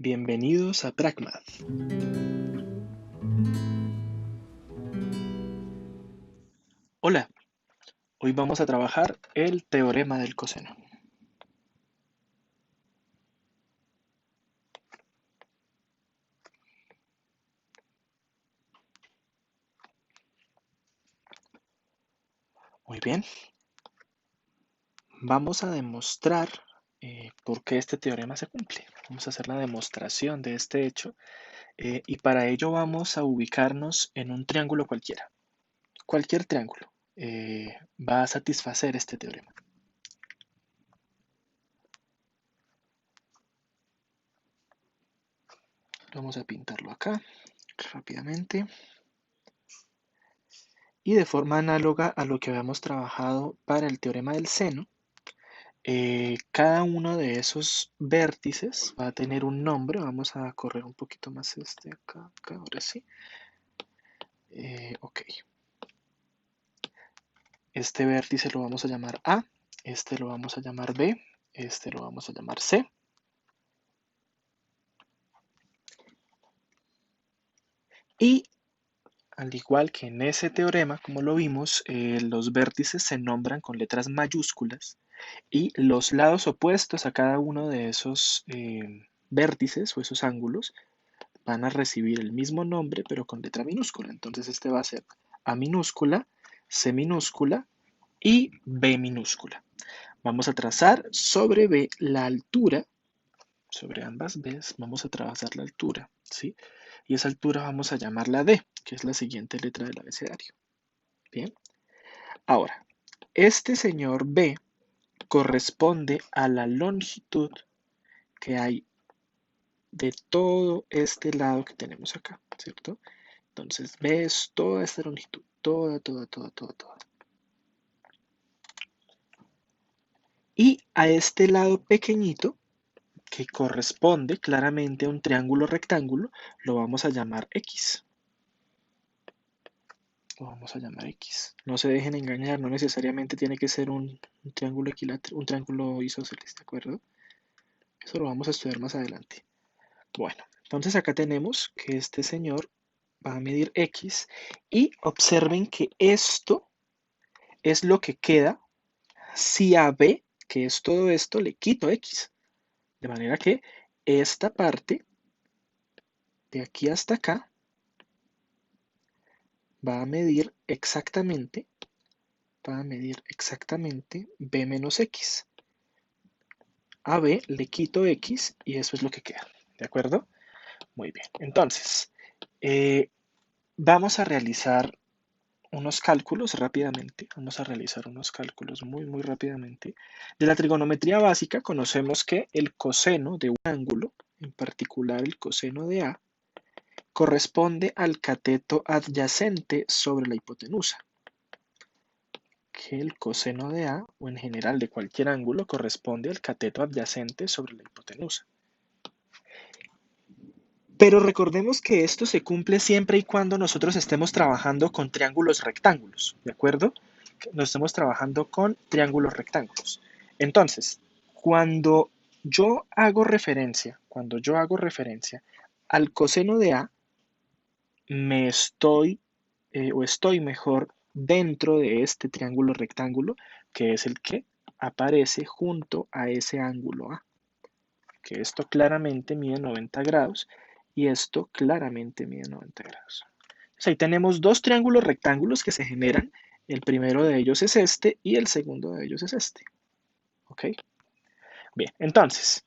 Bienvenidos a Pragmath. Hola, hoy vamos a trabajar el teorema del coseno. Muy bien, vamos a demostrar por qué este teorema se cumple. Vamos a hacer la demostración de este hecho y para ello vamos a ubicarnos en un triángulo cualquiera. Cualquier triángulo va a satisfacer este teorema. Vamos a pintarlo acá rápidamente. Y de forma análoga a lo que habíamos trabajado para el teorema del seno, cada uno de esos vértices va a tener un nombre. Vamos a correr un poquito más acá, ahora sí. Ok. Este vértice lo vamos a llamar A, este lo vamos a llamar B, este lo vamos a llamar C. Y al igual que en ese teorema, como lo vimos, los vértices se nombran con letras mayúsculas y los lados opuestos a cada uno de esos vértices o esos ángulos van a recibir el mismo nombre pero con letra minúscula. Entonces este va a ser A minúscula, C minúscula y B minúscula. Vamos a trazar sobre B la altura, sobre ambas B's vamos a trazar la altura, ¿sí? Y esa altura vamos a llamarla D, que es la siguiente letra del abecedario. Bien. Ahora, este señor B corresponde a la longitud que hay de todo este lado que tenemos acá, ¿cierto? Entonces, ves toda esta longitud, toda. Y a este lado pequeñito, que corresponde claramente a un triángulo rectángulo, lo vamos a llamar X. Lo vamos a llamar X. No se dejen engañar, no necesariamente tiene que ser un triángulo equilátero, un triángulo isósceles, ¿de acuerdo? Eso lo vamos a estudiar más adelante. Bueno, entonces acá tenemos que este señor va a medir X y observen que esto es lo que queda si a B, que es todo esto, le quito X. De manera que esta parte, de aquí hasta acá, va a medir exactamente, B menos X. A B le quito X y eso es lo que queda. ¿De acuerdo? Muy bien. Entonces, vamos a realizar unos cálculos rápidamente. Vamos a realizar unos cálculos muy rápidamente. De la trigonometría básica conocemos que el coseno de un ángulo, en particular el coseno de A, corresponde al cateto adyacente sobre la hipotenusa. Que el coseno de A, o en general de cualquier ángulo, corresponde al cateto adyacente sobre la hipotenusa. Pero recordemos que esto se cumple siempre y cuando nosotros estemos trabajando con triángulos rectángulos, ¿de acuerdo? Que no estemos trabajando con triángulos rectángulos. Entonces, cuando yo hago referencia al coseno de A, me estoy, o estoy mejor, dentro de este triángulo rectángulo, que es el que aparece junto a ese ángulo A, que esto claramente mide 90 grados y esto claramente mide 90 grados. Entonces ahí tenemos dos triángulos rectángulos que se generan. El primero de ellos es este y el segundo de ellos es este. ¿Ok? Bien, entonces,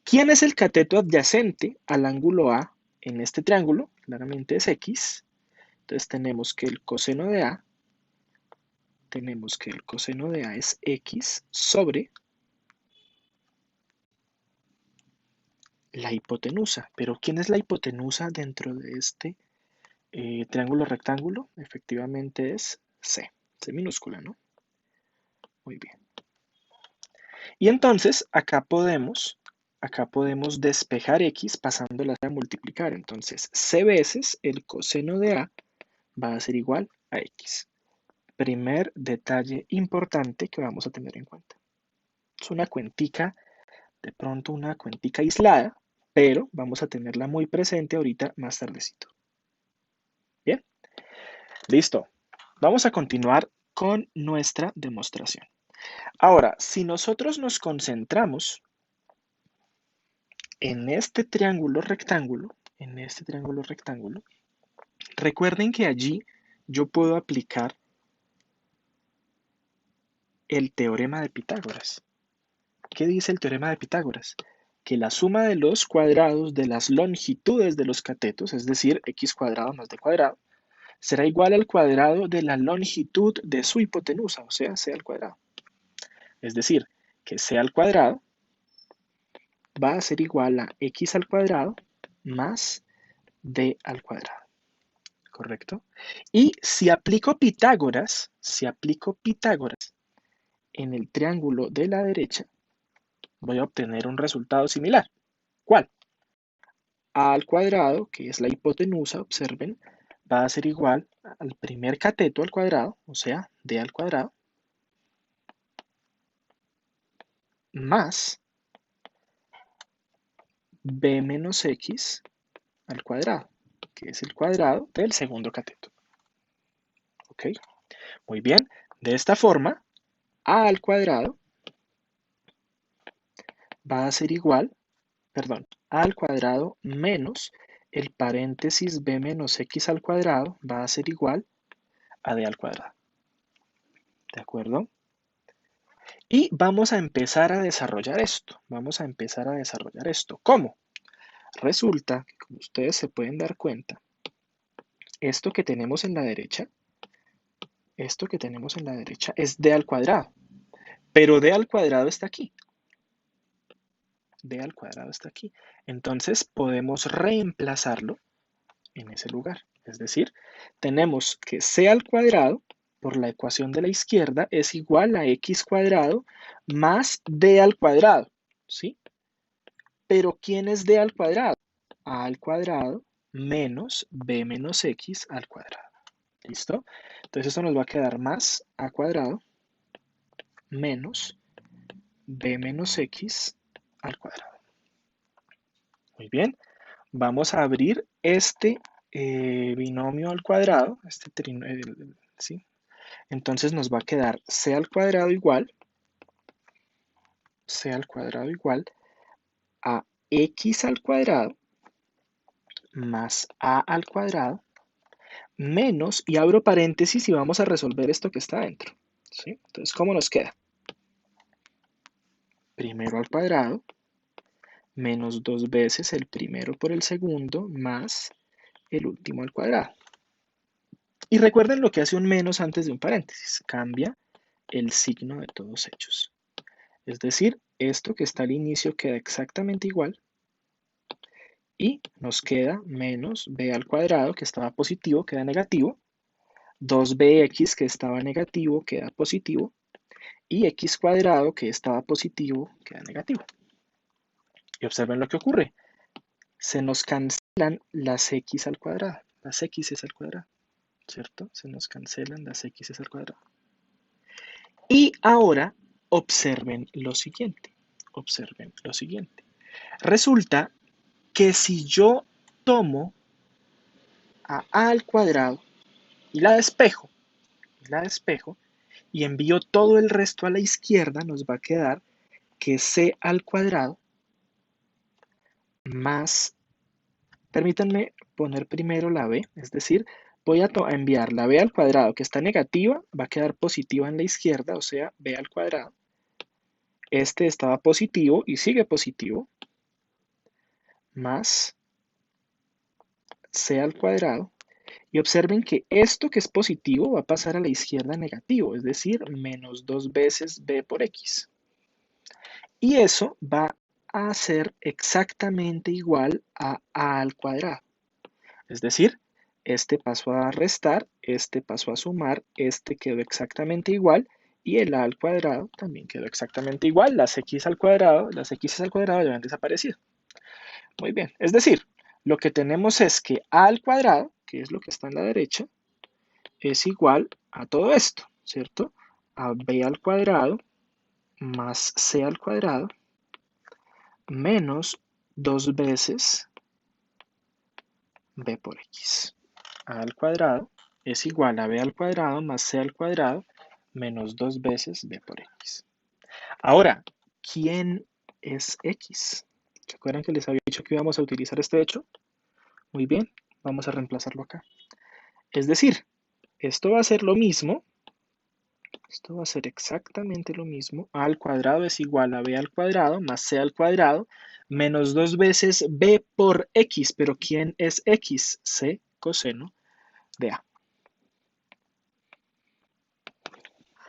¿quién es el cateto adyacente al ángulo A en este triángulo? Claramente es X. Entonces tenemos que el coseno de A, es X sobre la hipotenusa. Pero ¿quién es la hipotenusa dentro de este triángulo rectángulo? Efectivamente es C. C minúscula, ¿no? Muy bien. Y entonces acá podemos despejar X pasándola a multiplicar. Entonces C veces el coseno de A va a ser igual a X. Primer detalle importante que vamos a tener en cuenta. Es una cuentica, de pronto una cuentica aislada, pero vamos a tenerla muy presente ahorita más tardecito. Bien, listo. Vamos a continuar con nuestra demostración. Ahora, si nosotros nos concentramos en este triángulo rectángulo, recuerden que allí yo puedo aplicar el teorema de Pitágoras. ¿Qué dice el teorema de Pitágoras? Que la suma de los cuadrados de las longitudes de los catetos, es decir, x cuadrado más d cuadrado, será igual al cuadrado de la longitud de su hipotenusa, o sea, c al cuadrado. Es decir, que c al cuadrado va a ser igual a x al cuadrado más d al cuadrado. ¿Correcto? Y si aplico Pitágoras en el triángulo de la derecha, voy a obtener un resultado similar. ¿Cuál? A al cuadrado, que es la hipotenusa, observen, va a ser igual al primer cateto al cuadrado, o sea, d al cuadrado, más b menos x al cuadrado, que es el cuadrado del segundo cateto. ¿Ok? Muy bien. De esta forma, a al cuadrado va a ser igual, perdón, a al cuadrado menos el paréntesis b menos x al cuadrado va a ser igual a d al cuadrado. ¿De acuerdo? Y vamos a empezar a desarrollar esto. ¿Cómo? Resulta que, como ustedes se pueden dar cuenta, esto que tenemos en la derecha es d al cuadrado. Pero d al cuadrado está aquí. D al cuadrado está aquí. Entonces podemos reemplazarlo en ese lugar. Es decir, tenemos que c al cuadrado por la ecuación de la izquierda es igual a x cuadrado más d al cuadrado. ¿Sí? Pero ¿quién es d al cuadrado? A al cuadrado menos b menos x al cuadrado. ¿Listo? Entonces esto nos va a quedar más a cuadrado menos b menos x al cuadrado. Muy bien. Vamos a abrir este binomio al cuadrado. ¿Sí? Entonces nos va a quedar c al cuadrado igual a x al cuadrado más a al cuadrado menos, y abro paréntesis y vamos a resolver esto que está dentro. ¿Sí? Entonces, ¿cómo nos queda? Primero al cuadrado menos 2 veces el primero por el segundo más el último al cuadrado. Y recuerden lo que hace un menos antes de un paréntesis. Cambia el signo de todos hechos. Es decir, esto que está al inicio queda exactamente igual y nos queda menos b al cuadrado, que estaba positivo, queda negativo, 2bx, que estaba negativo, queda positivo, y x cuadrado, que estaba positivo, queda negativo. Y observen lo que ocurre. Se nos cancelan las x al cuadrado, las x al cuadrado, ¿cierto? Se nos cancelan las x al cuadrado. Y ahora observen lo siguiente. Resulta que si yo tomo a al cuadrado y la despejo, y envío todo el resto a la izquierda, nos va a quedar que c al cuadrado más, permítanme poner primero la b, es decir, voy a enviar la b al cuadrado que está negativa, va a quedar positiva en la izquierda, o sea, b al cuadrado. Este estaba positivo y sigue positivo, más c al cuadrado. Y observen que esto que es positivo va a pasar a la izquierda negativo, es decir, menos 2 veces b por x. Y eso va a ser exactamente igual a al cuadrado. Es decir, este pasó a restar, este pasó a sumar, este quedó exactamente igual y el a al cuadrado también quedó exactamente igual. Las x al cuadrado ya han desaparecido. Muy bien, es decir, lo que tenemos es que a al cuadrado, que es lo que está en la derecha, es igual a todo esto, ¿cierto? A b al cuadrado más c al cuadrado menos 2 veces b por x. A al cuadrado es igual a b al cuadrado más c al cuadrado menos 2 veces b por x. Ahora, ¿quién es x? ¿Se acuerdan que les había dicho que íbamos a utilizar este hecho? Muy bien, vamos a reemplazarlo acá. Es decir, esto va a ser lo mismo, esto va a ser exactamente lo mismo. A al cuadrado es igual a b al cuadrado más c al cuadrado menos 2 veces b por x. Pero ¿quién es x? C coseno de a.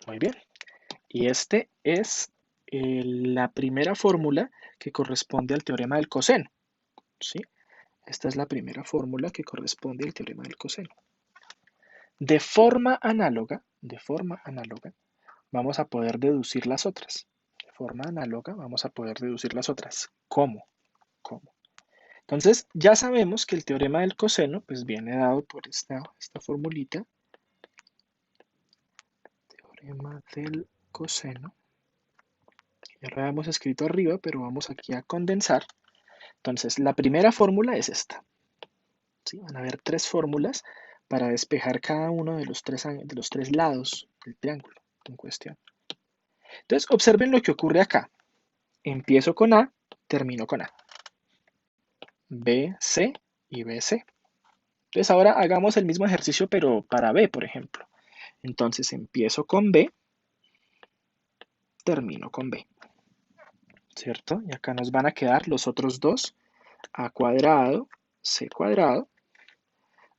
Muy bien. Y este es la primera fórmula que corresponde al teorema del coseno. ¿Sí? Esta es la primera fórmula que corresponde al teorema del coseno. De forma análoga, vamos a poder deducir las otras. De forma análoga vamos a poder deducir las otras. ¿Cómo? ¿Cómo? Entonces, ya sabemos que el teorema del coseno pues viene dado por esta formulita. Teorema del coseno. Ya lo habíamos escrito arriba, pero vamos aquí a condensar. Entonces, la primera fórmula es esta. ¿Sí? Van a haber 3 fórmulas para despejar cada uno de los tres lados del triángulo en cuestión. Entonces, observen lo que ocurre acá. Empiezo con A, termino con A. B, C y B, C. Entonces, ahora hagamos el mismo ejercicio, pero para B, por ejemplo. Entonces, empiezo con B, termino con B. ¿Cierto? Y acá nos van a quedar los otros dos. A cuadrado, C cuadrado,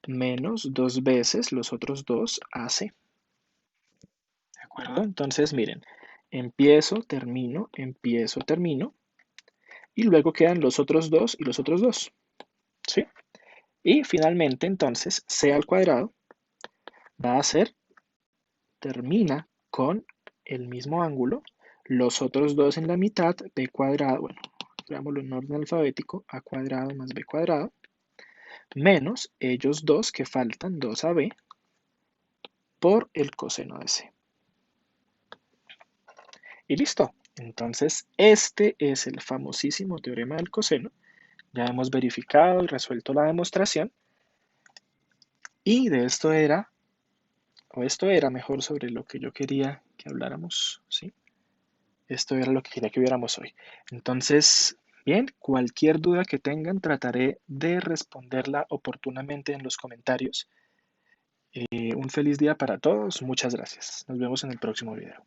menos 2 veces los otros dos AC. ¿De acuerdo? Entonces, miren, empiezo, termino, y luego quedan los otros dos y los otros dos. ¿Sí? Y finalmente, entonces, C al cuadrado va a ser, termina con el mismo ángulo, los otros dos en la mitad, b cuadrado, bueno, veámoslo en orden alfabético, a cuadrado más b cuadrado, menos ellos dos que faltan, 2ab, por el coseno de c. Y listo. Entonces, este es el famosísimo teorema del coseno. Ya hemos verificado y resuelto la demostración. Y de esto era, o esto era mejor sobre lo que yo quería que habláramos, ¿sí? Esto era lo que quería que viéramos hoy. Entonces, bien, cualquier duda que tengan, trataré de responderla oportunamente en los comentarios. Un feliz día para todos. Muchas gracias. Nos vemos en el próximo video.